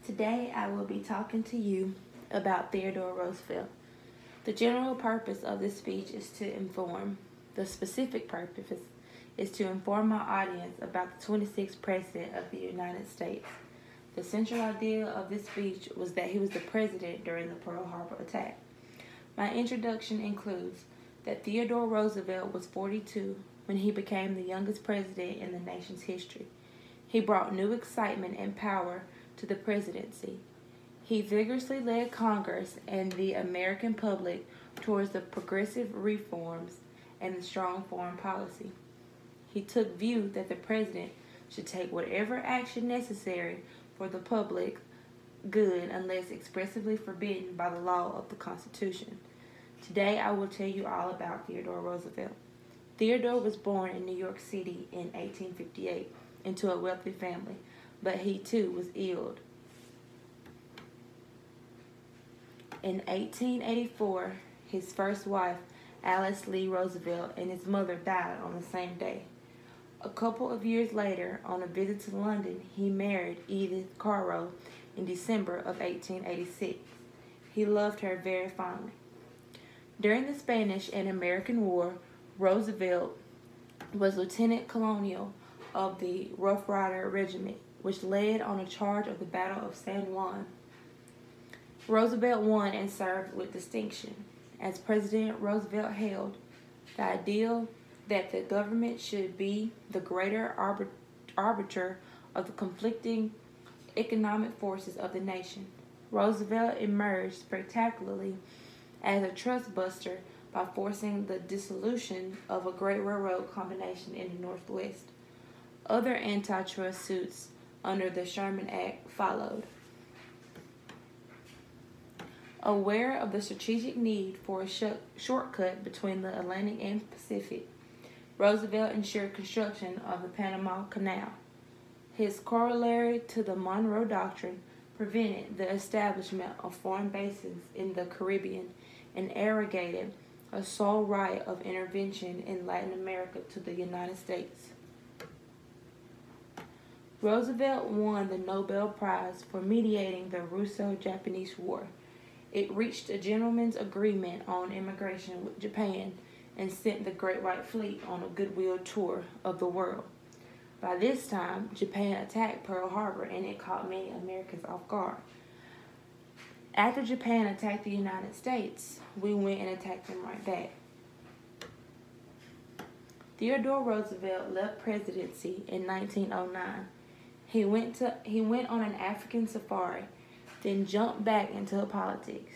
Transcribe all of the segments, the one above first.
Today I will be talking to you about Theodore Roosevelt. The general purpose of this speech is to inform. The specific purpose is to inform my audience about the 26th President of the United States. The central idea of this speech was that he was the president during the Pearl Harbor attack. My introduction includes that Theodore Roosevelt was 42 when he became the youngest president in the nation's history. He brought new excitement and power to the presidency. He vigorously led Congress and the American public towards the progressive reforms and the strong foreign policy. He took view that the president should take whatever action necessary for the public good unless expressly forbidden by the law of the Constitution. Today I will tell you all about Theodore Roosevelt. Theodore was born in New York City in 1858 into a wealthy family, but he too was ill. In 1884, his first wife, Alice Lee Roosevelt, and his mother died on the same day. A couple of years later, on a visit to London, he married Edith Carow in December of 1886. He loved her very fondly. During the Spanish and American War, Roosevelt was lieutenant colonel of the Rough Rider Regiment, which led on a charge of the Battle of San Juan. Roosevelt won and served with distinction. As President Roosevelt held the ideal that the government should be the greater arbiter of the conflicting economic forces of the nation. Roosevelt emerged spectacularly as a trust buster by forcing the dissolution of a great railroad combination in the Northwest. Other antitrust suits under the Sherman Act followed. Aware of the strategic need for a shortcut between the Atlantic and Pacific, Roosevelt ensured construction of the Panama Canal. His corollary to the Monroe Doctrine prevented the establishment of foreign bases in the Caribbean and arrogated a sole right of intervention in Latin America to the United States. Roosevelt won the Nobel Prize for mediating the Russo-Japanese War. It reached a gentleman's agreement on immigration with Japan and sent the Great White Fleet on a goodwill tour of the world. By this time, Japan attacked Pearl Harbor and it caught many Americans off guard. After Japan attacked the United States, we went and attacked them right back. Theodore Roosevelt left presidency in 1909. He went on an African safari, then jumped back into politics.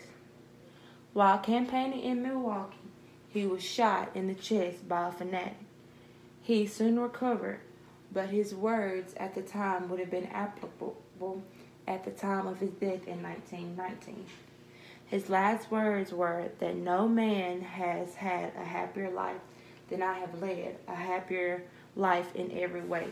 While campaigning in Milwaukee, he was shot in the chest by a fanatic. He soon recovered, but his words at the time would have been applicable at the time of his death in 1919. His last words were that no man has had a happier life than I have led, a happier life in every way.